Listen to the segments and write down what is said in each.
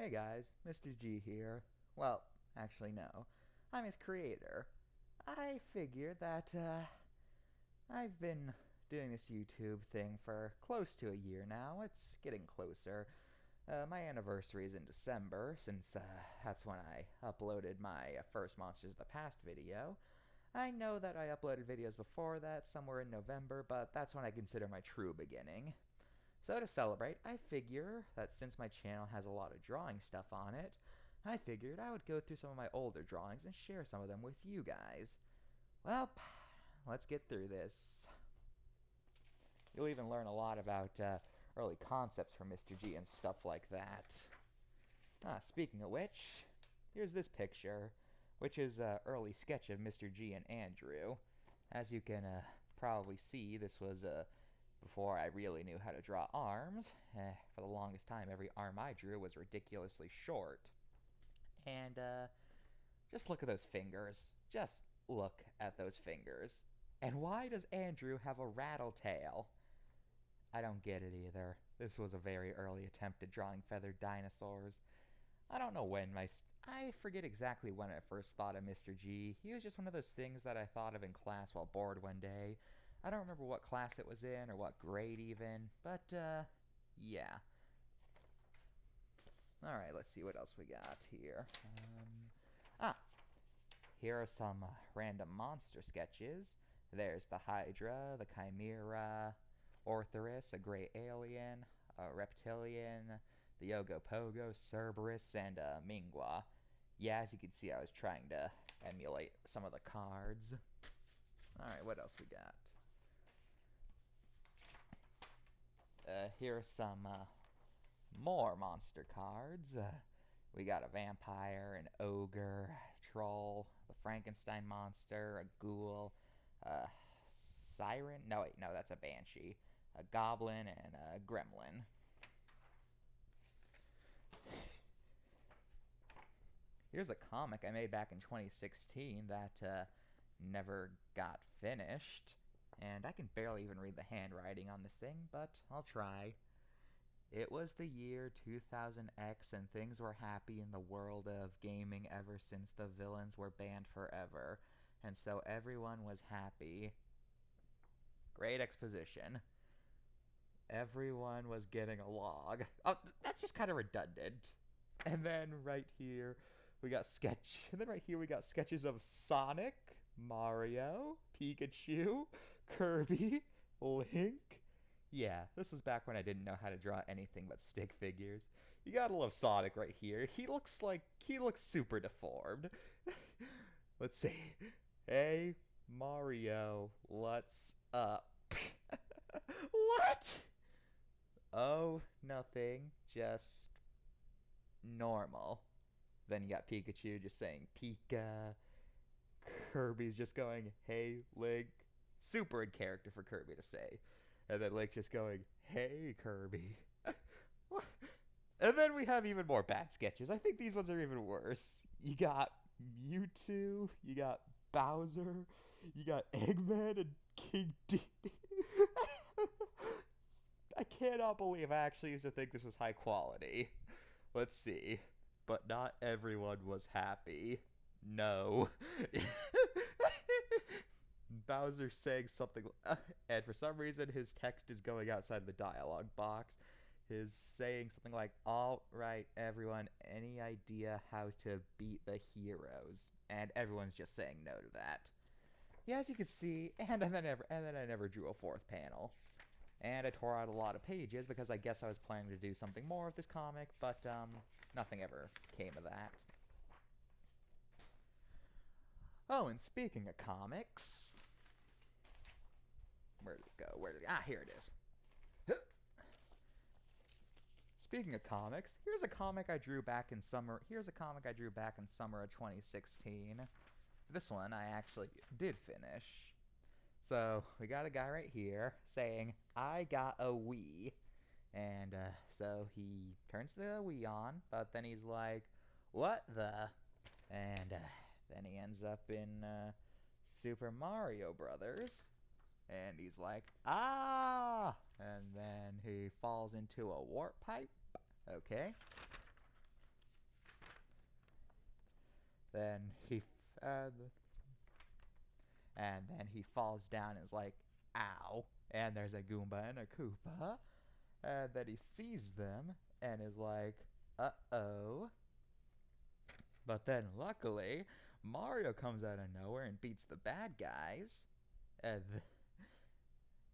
Hey guys, Mr.G here. Well, actually, no. I'm his creator. I figured that, I've been doing this YouTube thing for close to a year now. It's getting closer. My anniversary is in December, since that's when I uploaded my first Monsters of the Past video. I know that I uploaded videos before that, somewhere in November, but that's when I consider my true beginning. So to celebrate, I figure that since my channel has a lot of drawing stuff on it, I figured I would go through some of my older drawings and share some of them with you guys. Well, let's get through this. You'll even learn a lot about early concepts from Mr.G and stuff like that. Speaking of which, here's this picture, which is an early sketch of Mr.G and Andrew. As you can probably see, this was before I really knew how to draw arms. For the longest time, every arm I drew was ridiculously short. And just look at those fingers. Just look at those fingers. And why does Andrew have a rattle tail? I don't get it either. This was a very early attempt at drawing feathered dinosaurs. I don't know when I forget exactly when I first thought of Mr. G. He was just one of those things that I thought of in class while bored one day. I don't remember what class it was in or what grade even, but yeah. Alright, let's see what else we got here. Here are some random monster sketches. There's the Hydra, the Chimera, Ortherus, a gray alien, a reptilian, the Ogopogo, Cerberus, and Mingwa. Yeah, as you can see, I was trying to emulate some of the cards. Alright, what else we got? Here are some more monster cards. We got a vampire, an ogre, troll, the Frankenstein monster, a ghoul, a siren. No, wait, no, that's a banshee. A goblin and a gremlin. Here's a comic I made back in 2016 that never got finished. And I can barely even read the handwriting on this thing, but I'll try. It was the year 2000X and things were happy in the world of gaming ever since the villains were banned forever. And so everyone was happy. Great exposition. Everyone was getting along. Oh, that's just kind of redundant. And then right here we got sketches of Sonic, Mario, Pikachu, Kirby, Link. Yeah, this was back when I didn't know how to draw anything but stick figures. You gotta love Sonic right here. He looks super deformed. Let's see. Hey, Mario, what's up? What? Oh, nothing. Just normal. Then you got Pikachu just saying Pika. Kirby's just going, hey, Link. Super in character for Kirby to say. And then Link just going, hey, Kirby. And then we have even more bad sketches. I think these ones are even worse. You got Mewtwo, you got Bowser, you got Eggman and King D. I cannot believe I actually used to think this was high quality. Let's see. But not everyone was happy. No. Bowser saying something, and for some reason his text is going outside the dialogue box. His saying something like, all right, everyone, any idea how to beat the heroes? And everyone's just saying no to that. Yeah, as you can see, and then I never drew a fourth panel. And I tore out a lot of pages because I guess I was planning to do something more with this comic, but nothing ever came of that. Oh, and speaking of comics, where did it go? Here it is. Speaking of comics, here's a comic I drew back in summer. Here's a comic I drew back in summer of 2016. This one I actually did finish. So we got a guy right here saying, I got a Wii. And so he turns the Wii on, but then he's like, what the? And then he ends up in Super Mario Brothers. And he's like, ah! And then he falls into a warp pipe. Okay. Then and then he falls down and is like, ow. And there's a Goomba and a Koopa. And then he sees them and is like, uh-oh. But then luckily, Mario comes out of nowhere and beats the bad guys. And,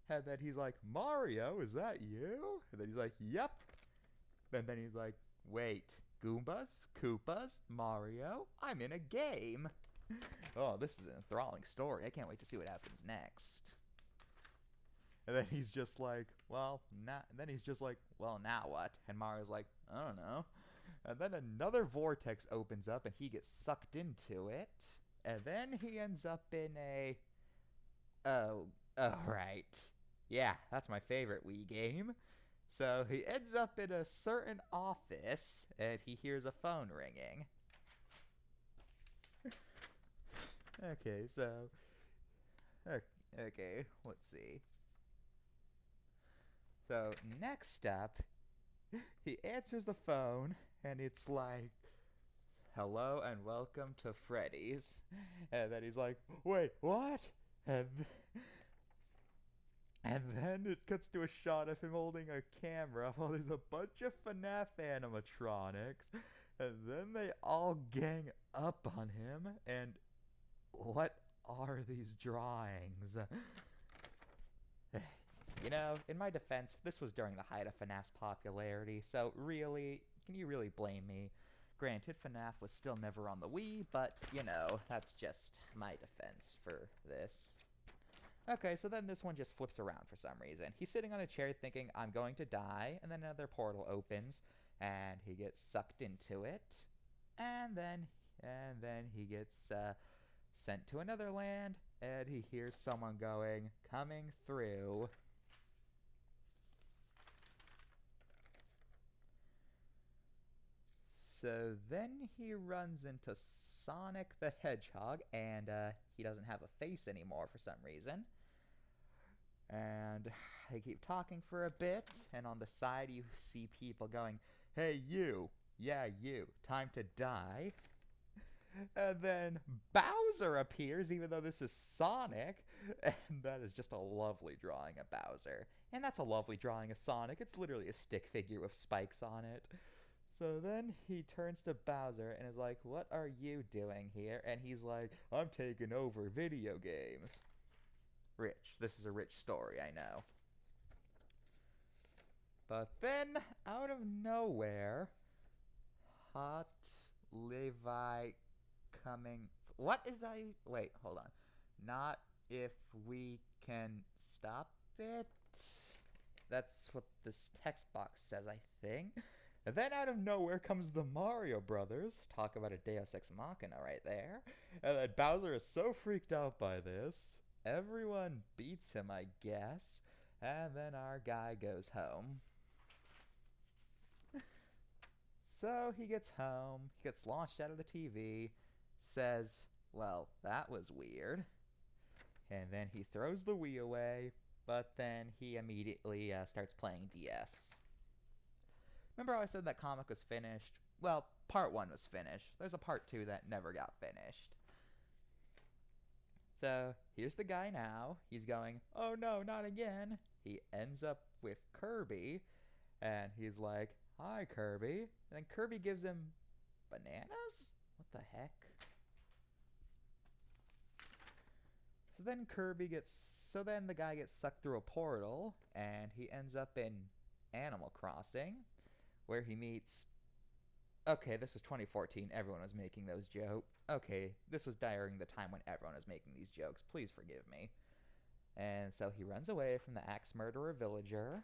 and then he's like, Mario, is that you? And then he's like, yep. And then he's like, wait, Goombas, Koopas, Mario, I'm in a game. Oh, this is an enthralling story. I can't wait to see what happens next. And then he's just like, well, now what? And Mario's like, I don't know. And then another vortex opens up and he gets sucked into it. And then he ends up in a... Oh, right. Yeah, that's my favorite Wii game. So he ends up in a certain office and he hears a phone ringing. Okay, so... Okay, let's see. So next up, he answers the phone and it's like, hello and welcome to Freddy's. And then he's like, wait, what? And then it cuts to a shot of him holding a camera while there's a bunch of FNAF animatronics. And then they all gang up on him. And what are these drawings? You know, in my defense, this was during the height of FNAF's popularity, so really, can you really blame me? Granted, FNAF was still never on the Wii, but, you know, that's just my defense for this. Okay, so then this one just flips around for some reason. He's sitting on a chair thinking, I'm going to die, and then another portal opens, and he gets sucked into it, and then he gets sent to another land, and he hears someone going, coming through. So then he runs into Sonic the Hedgehog, and he doesn't have a face anymore for some reason. And they keep talking for a bit, and on the side you see people going, hey you, yeah you, time to die. And then Bowser appears, even though this is Sonic, and that is just a lovely drawing of Bowser. And that's a lovely drawing of Sonic. It's literally a stick figure with spikes on it. So then he turns to Bowser and is like, what are you doing here? And he's like, I'm taking over video games. Rich. This is a rich story, I know. But then, out of nowhere, Hot Levi coming... What is that? Wait, hold on. Not if we can stop it? That's what this text box says, I think. And then out of nowhere comes the Mario Brothers. Talk about a Deus Ex Machina right there. And then Bowser is so freaked out by this. Everyone beats him, I guess. And then our guy goes home. So he gets home. He gets launched out of the TV. Says, well, that was weird. And then he throws the Wii away. But then he immediately starts playing DS. Remember how I said that comic was finished? Well, part 1 was finished. There's a part 2 that never got finished. So, here's the guy now. He's going, oh no, not again. He ends up with Kirby. And he's like, hi, Kirby. And then Kirby gives him bananas? What the heck? So then the guy gets sucked through a portal. And he ends up in Animal Crossing, where he meets... Okay, this was 2014. Everyone was making those jokes. Okay, this was during the time when everyone was making these jokes. Please forgive me. And so he runs away from the axe murderer villager.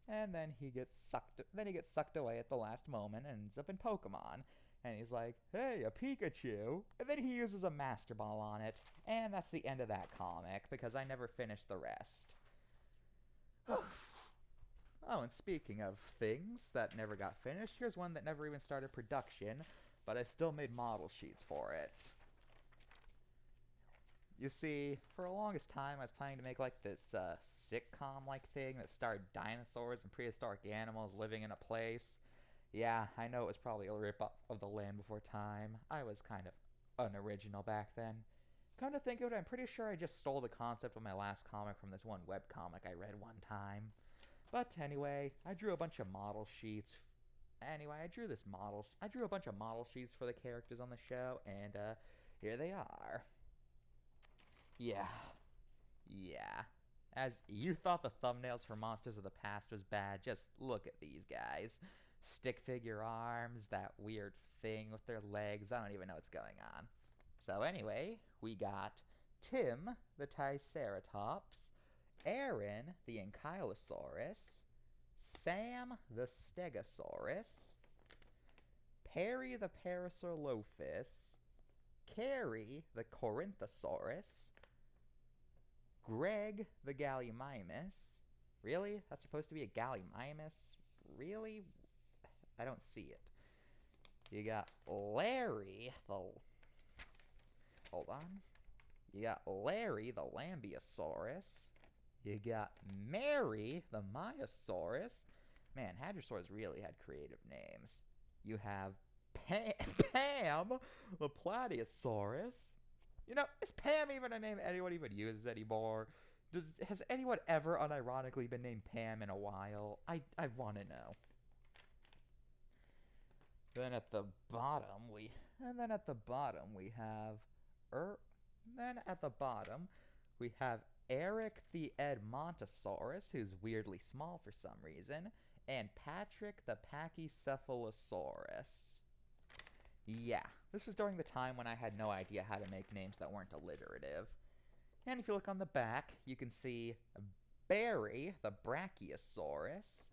And then he gets sucked away at the last moment and ends up in Pokemon. And he's like, hey, a Pikachu. And then he uses a Master Ball on it. And that's the end of that comic, because I never finished the rest. Oh, and speaking of things that never got finished, here's one that never even started production, but I still made model sheets for it. You see, for the longest time, I was planning to make like this sitcom-like thing that starred dinosaurs and prehistoric animals living in a place. Yeah, I know it was probably a rip-off of The Land Before Time. I was kind of unoriginal back then. Come to think of it, I'm pretty sure I just stole the concept of my last comic from this one webcomic I read one time. But anyway, I drew a bunch of model sheets. Anyway, I drew a bunch of model sheets for the characters on the show, and here they are. Yeah, yeah. As you thought the thumbnails for Monsters of the Past was bad, just look at these guys. Stick figure arms, that weird thing with their legs. I don't even know what's going on. So anyway, we got Tim, the Triceratops, Aaron, the Ankylosaurus, Sam, the Stegosaurus, Perry, the Parasaurolophus, Carrie, the Corinthosaurus, Greg, the Gallimimus. Really? That's supposed to be a Gallimimus? Really? I don't see it. You got Larry, the... Hold on. You got Larry, the Lambeosaurus. You got Mary, the Myosaurus. Man, Hadrosaurs really had creative names. You have Pam, the Platyosaurus. You know, is Pam even a name anyone even uses anymore? Has anyone ever unironically been named Pam in a while? I want to know. Then at the bottom we have Eric the Edmontosaurus, who's weirdly small for some reason, and Patrick the Pachycephalosaurus. Yeah, this was during the time when I had no idea how to make names that weren't alliterative. And if you look on the back, you can see Barry the Brachiosaurus,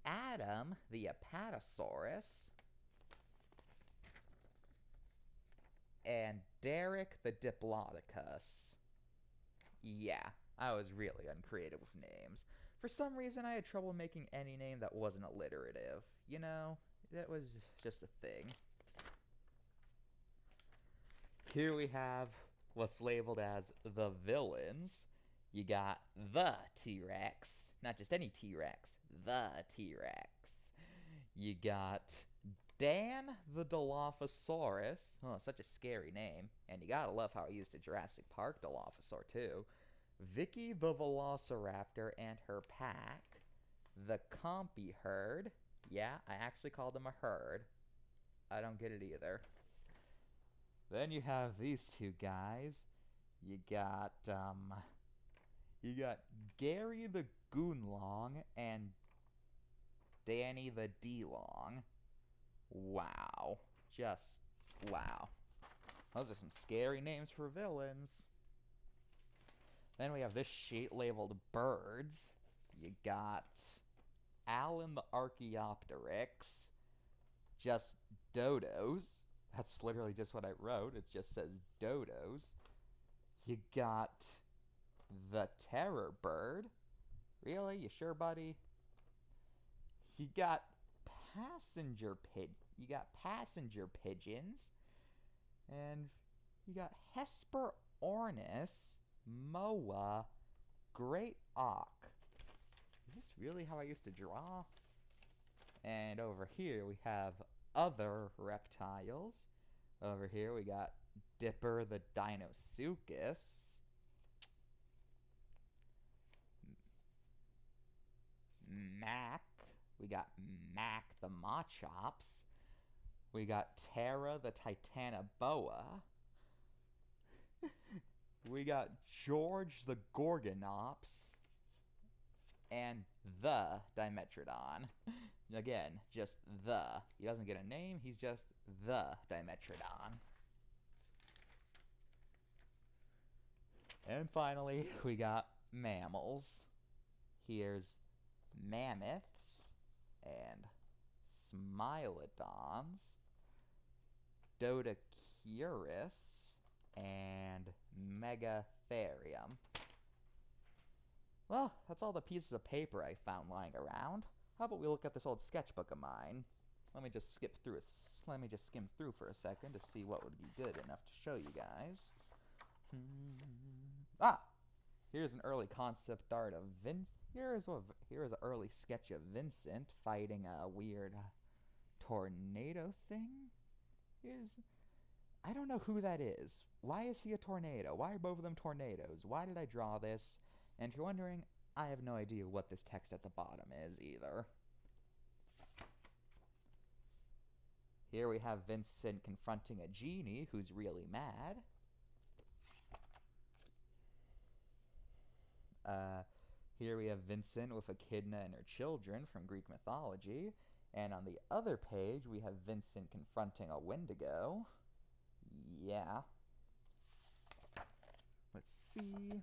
Adam the Apatosaurus, and Derek the Diplodocus. Yeah, I was really uncreative with names. For some reason, I had trouble making any name that wasn't alliterative. You know, that was just a thing. Here we have what's labeled as the villains. You got the T-Rex. Not just any T-Rex, the T-Rex. You got Dan the Dilophosaurus. Oh, such a scary name. And you gotta love how he used a Jurassic Park Dilophosaur, too. Vicky the Velociraptor and her pack. The Compy Herd. Yeah, I actually called them a herd. I don't get it either. Then you have these two guys. You got Gary the Goonlong and Danny the D-Long. Wow. Just wow. Those are some scary names for villains. Then we have this sheet labeled birds. You got Alan the Archaeopteryx. Just dodos. That's literally just what I wrote. It just says dodos. You got the terror bird. Really? You sure, buddy? You got passenger pigeons. And you got Hesper Ornis, Moa, Great Auk. Is this really how I used to draw? And over here we have other reptiles. Over here we got Dipper the Dinosuchus. Mac. We got Mac the Machops. We got Terra the Titanoboa. We got George the Gorgonops. And the Dimetrodon. Again, just the. He doesn't get a name, he's just the Dimetrodon. And finally, we got mammals. Here's mammoths and smilodons, Dodecurus, and Megatherium. Well, that's all the pieces of paper I found lying around. How about we look at this old sketchbook of mine? Let me just skim through for a second to see what would be good enough to show you guys. Here's an early concept art of Here's an early sketch of Vincent fighting a weird tornado thing is... I don't know who that is. Why is he a tornado? Why are both of them tornadoes? Why did I draw this? And if you're wondering, I have no idea what this text at the bottom is either. Here we have Vincent confronting a genie who's really mad. Here we have Vincent with Echidna and her children from Greek mythology. And on the other page, we have Vincent confronting a Wendigo. Yeah. Let's see.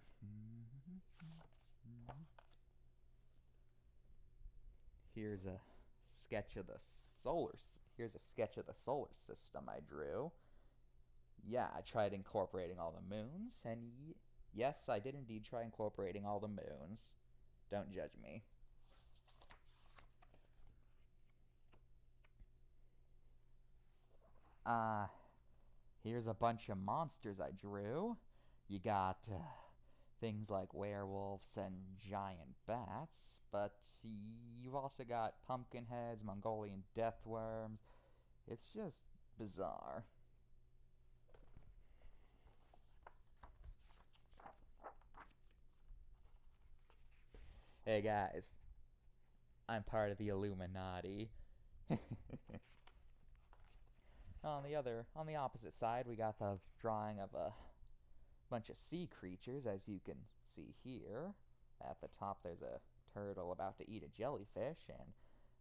Here's a sketch of the Here's a sketch of the solar system I drew. Yeah, I tried incorporating all the moons, and yes, I did indeed try incorporating all the moons. Don't judge me. Here's a bunch of monsters I drew. You got things like werewolves and giant bats, but you've also got pumpkin heads, Mongolian death worms. It's just bizarre. Hey guys, I'm part of the Illuminati. On the opposite side, we got the drawing of a bunch of sea creatures, as you can see here. At the top, there's a turtle about to eat a jellyfish, and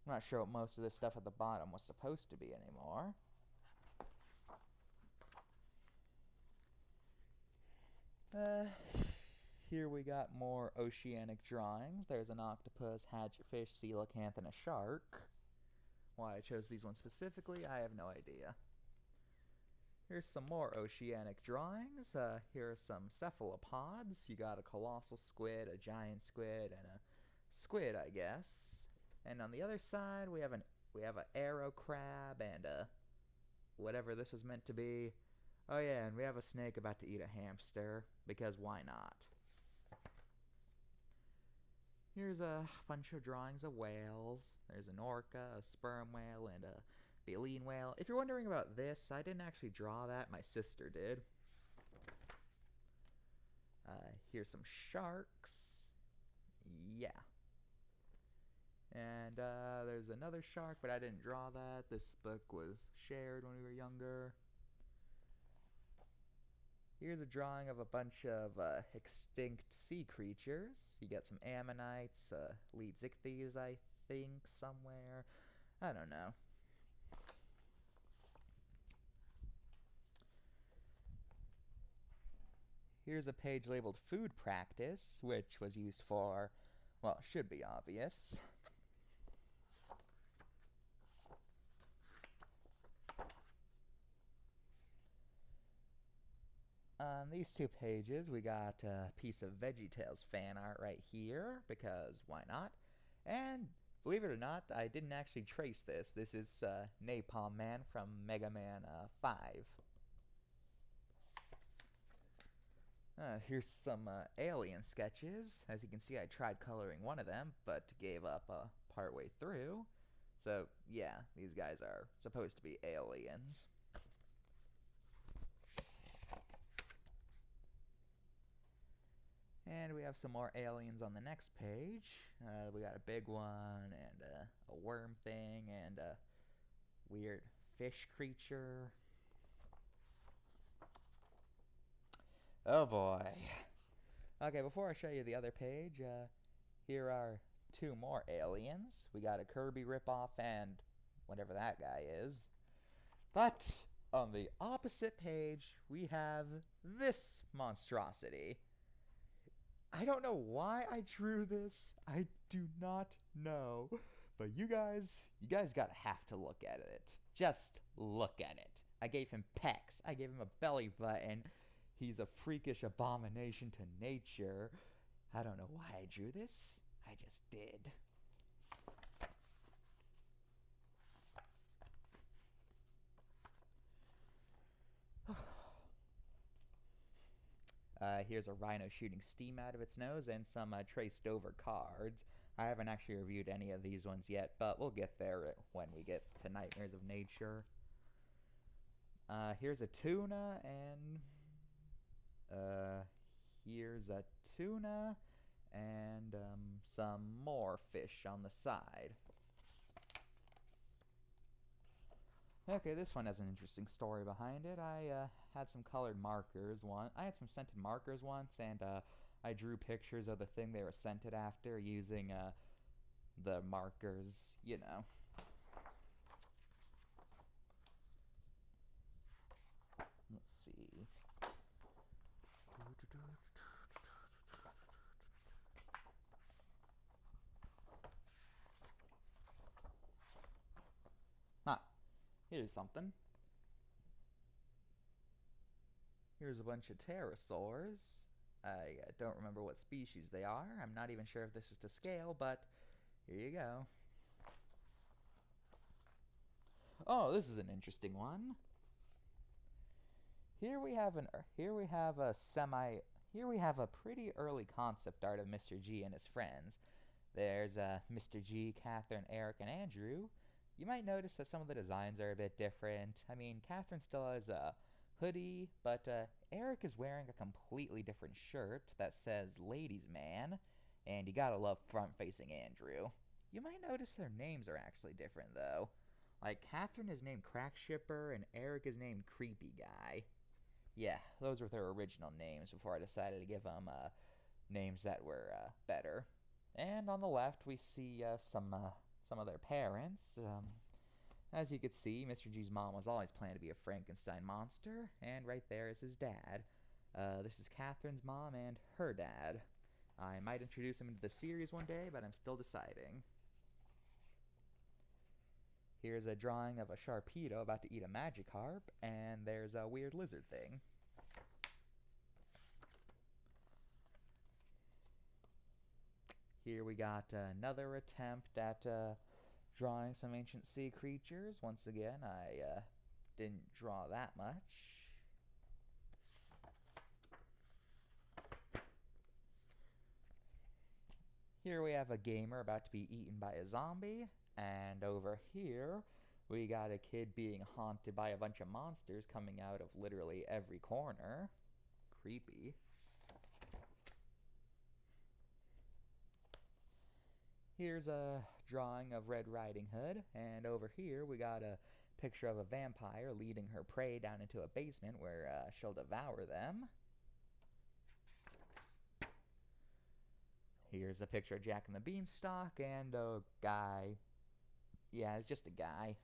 I'm not sure what most of this stuff at the bottom was supposed to be anymore. Here we got more oceanic drawings. There's an octopus, hatchetfish, coelacanth, and a shark. Why I chose these ones specifically, I have no idea. Here's some more oceanic drawings. Here are some cephalopods. You got a colossal squid, a giant squid, and a squid, I guess. And on the other side, we have an arrow crab and a whatever this was meant to be. Oh yeah, and we have a snake about to eat a hamster, because why not? Here's a bunch of drawings of whales. There's an orca, a sperm whale, and a baleen whale. If you're wondering about this, I didn't actually draw that. My sister did. Here's some sharks. Yeah. And there's another shark, but I didn't draw that. This book was shared when we were younger. Here's a drawing of a bunch of extinct sea creatures. You got some ammonites, lead-zichthies, I think, somewhere. I don't know. Here's a page labeled Food Practice, which was used for, well, should be obvious. On these two pages, we got a piece of VeggieTales fan art right here, because why not? And believe it or not, I didn't actually trace this. This is Napalm Man from Mega Man 5. Here's some alien sketches. As you can see, I tried coloring one of them, but gave up partway through. So, yeah, these guys are supposed to be aliens. And we have some more aliens on the next page. We got a big one, and a worm thing, and a weird fish creature. Oh boy. Okay, before I show you the other page, here are two more aliens. We got a Kirby ripoff and whatever that guy is. But on the opposite page, we have this monstrosity. I don't know why I drew this. I do not know. But you guys gotta have to look at it. Just look at it. I gave him pecs. I gave him a belly button. He's a freakish abomination to nature. I don't know why I drew this. I just did. Here's a rhino shooting steam out of its nose and some traced over cards. I haven't actually reviewed any of these ones yet, but we'll get there when we get to Nightmares of Nature. Here's a tuna, and here's a tuna, and some more fish on the side. Okay, this one has an interesting story behind it. I had some colored markers once. I had some scented markers once, and I drew pictures of the thing they were scented after using the markers, you know. Let's see. Ah, here's something. Here's a bunch of pterosaurs. I don't remember what species they are. I'm not even sure if this is to scale, but here you go. Oh, this is an interesting one. Here we have a pretty early concept art of Mr. G and his friends. There's Mr. G, Catherine, Eric, and Andrew. You might notice that some of the designs are a bit different. I mean, Catherine still has a hoodie, but Eric is wearing a completely different shirt that says Ladies Man, and you gotta love front-facing Andrew. You might notice their names are actually different, though. Like, Catherine is named Crack Shipper, and Eric is named Creepy Guy. Yeah, those were their original names before I decided to give them names that were better. And on the left, we see some of their parents. As you could see, Mr. G's mom was always planned to be a Frankenstein monster, and right there is his dad. This is Catherine's mom and her dad. I might introduce him into the series one day, but I'm still deciding. Here's a drawing of a Sharpedo about to eat a Magikarp, and there's a weird lizard thing. Here we got another attempt at drawing some ancient sea creatures. Once again, I didn't draw that much. Here we have a gamer about to be eaten by a zombie. And over here, we got a kid being haunted by a bunch of monsters coming out of literally every corner. Creepy. Here's a drawing of Red Riding Hood, and over here we got a picture of a vampire leading her prey down into a basement where she'll devour them. Here's a picture of Jack and the Beanstalk and a guy. Yeah, it's just a guy.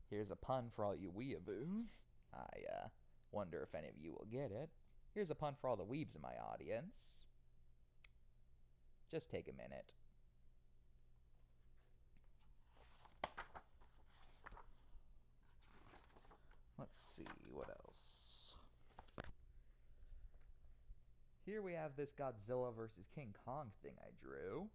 Here's a pun for all you weeaboos. I wonder if any of you will get it. Here's a pun for all the weebs in my audience. Just take a minute. Let's see, what else? Here we have this Godzilla vs. King Kong thing I drew.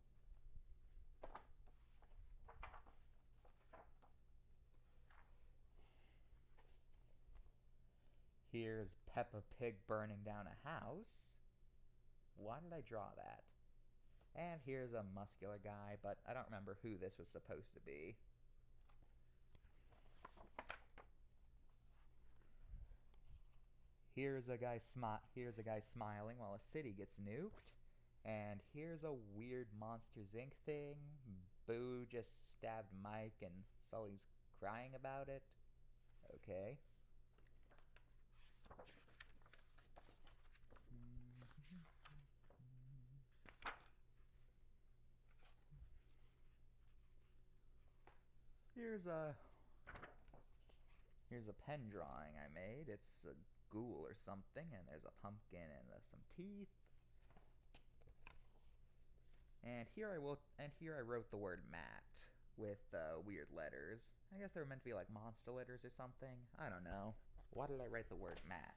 Here's Peppa Pig burning down a house. Why did I draw that? And here's a muscular guy, but I don't remember who this was supposed to be. Here's a guy smiling while a city gets nuked. And here's a weird Monsters Inc. thing. Boo just stabbed Mike and Sully's crying about it. Okay. Here's a pen drawing I made. It's a ghoul or something, and there's a pumpkin and some teeth. And here I wrote the word Matt with weird letters. I guess they were meant to be like monster letters or something. I don't know. Why did I write the word Matt?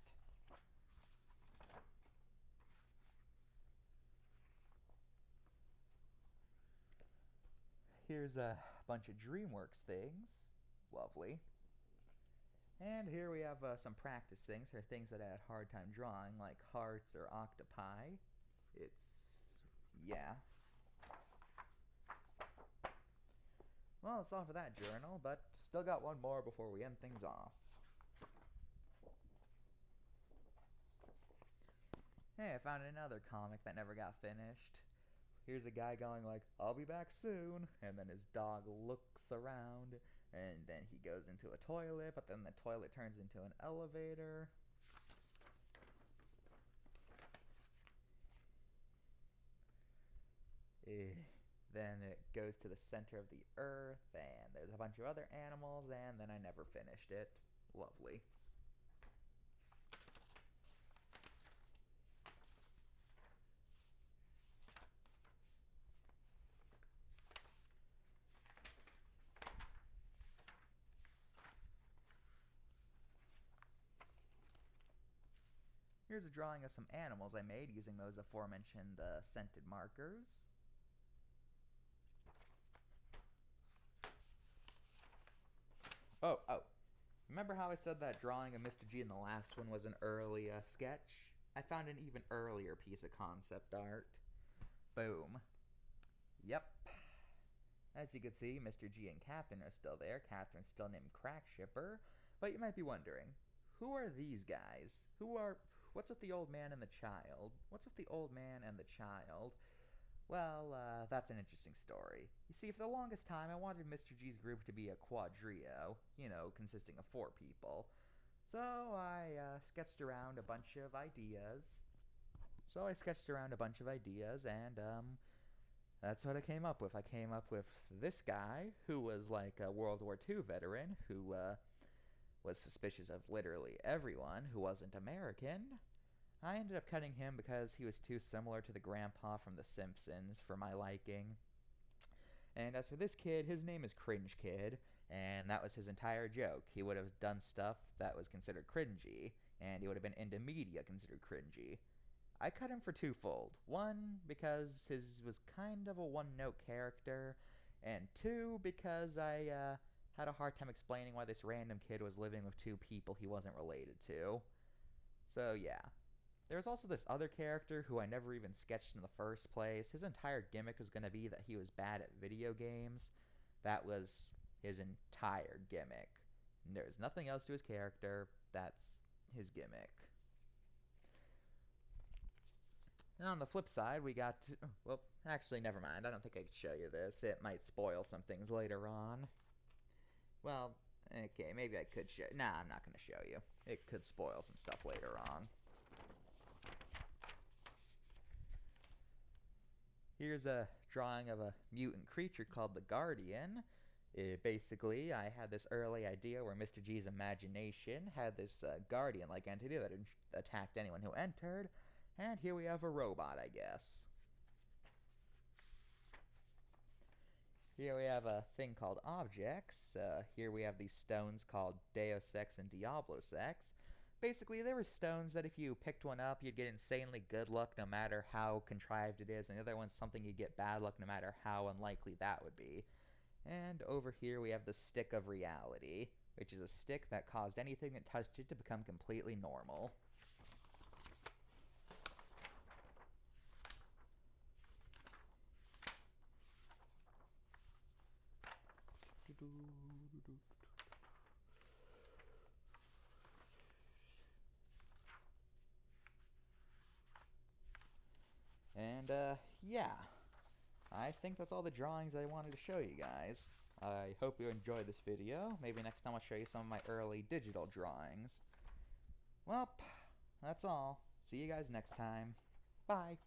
Here's a bunch of DreamWorks things. Lovely. And here we have some practice things, or things that I had a hard time drawing, like hearts or octopi. yeah. Well, it's all for that journal, but still got one more before we end things off. Hey, I found another comic that never got finished. Here's a guy going like, I'll be back soon, and then his dog looks around, and then he goes into a toilet, but then the toilet turns into an elevator. Then it goes to the center of the earth, and there's a bunch of other animals, and then I never finished it. Lovely. Here's a drawing of some animals I made using those aforementioned scented markers. Oh. Remember how I said that drawing of Mr.G in the last one was an early sketch? I found an even earlier piece of concept art. Boom. Yep. As you can see, Mr.G and Catherine are still there. Catherine's still named Crack Shipper. But you might be wondering, who are these guys? What's with the old man and the child? What's with the old man and the child? Well, that's an interesting story. You see, for the longest time, I wanted Mr. G's group to be a quadrio, consisting of 4 people. So I sketched around a bunch of ideas. And that's what I came up with. I came up with this guy, who was like a World War II veteran, who was suspicious of literally everyone who wasn't American. I ended up cutting him because he was too similar to the grandpa from The Simpsons for my liking. And as for this kid, his name is Cringe Kid, and that was his entire joke. He would have done stuff that was considered cringy, and he would have been into media considered cringy. I cut him for twofold. 1, because his was kind of a one-note character, and 2, because I had a hard time explaining why this random kid was living with 2 people he wasn't related to. So yeah. There was also this other character who I never even sketched in the first place. His entire gimmick was going to be that he was bad at video games. That was his entire gimmick. And there's nothing else to his character. That's his gimmick. And on the flip side, we got to... Well, actually, never mind. I don't think I could show you this. It might spoil some things later on. Well, okay, maybe I could show... Nah, I'm not going to show you. It could spoil some stuff later on. Here's a drawing of a mutant creature called the Guardian. Basically, I had this early idea where Mr. G's imagination had this guardian-like entity that attacked anyone who entered, and here we have a robot, I guess. Here we have a thing called objects. Here we have these stones called Deus Ex and Diablos Ex. Basically, there were stones that if you picked one up, you'd get insanely good luck no matter how contrived it is, and the other one's something you'd get bad luck no matter how unlikely that would be. And over here we have the Stick of Reality, which is a stick that caused anything that touched it to become completely normal. And, yeah. I think that's all the drawings I wanted to show you guys. I hope you enjoyed this video. Maybe next time I'll show you some of my early digital drawings. Well, that's all. See you guys next time. Bye.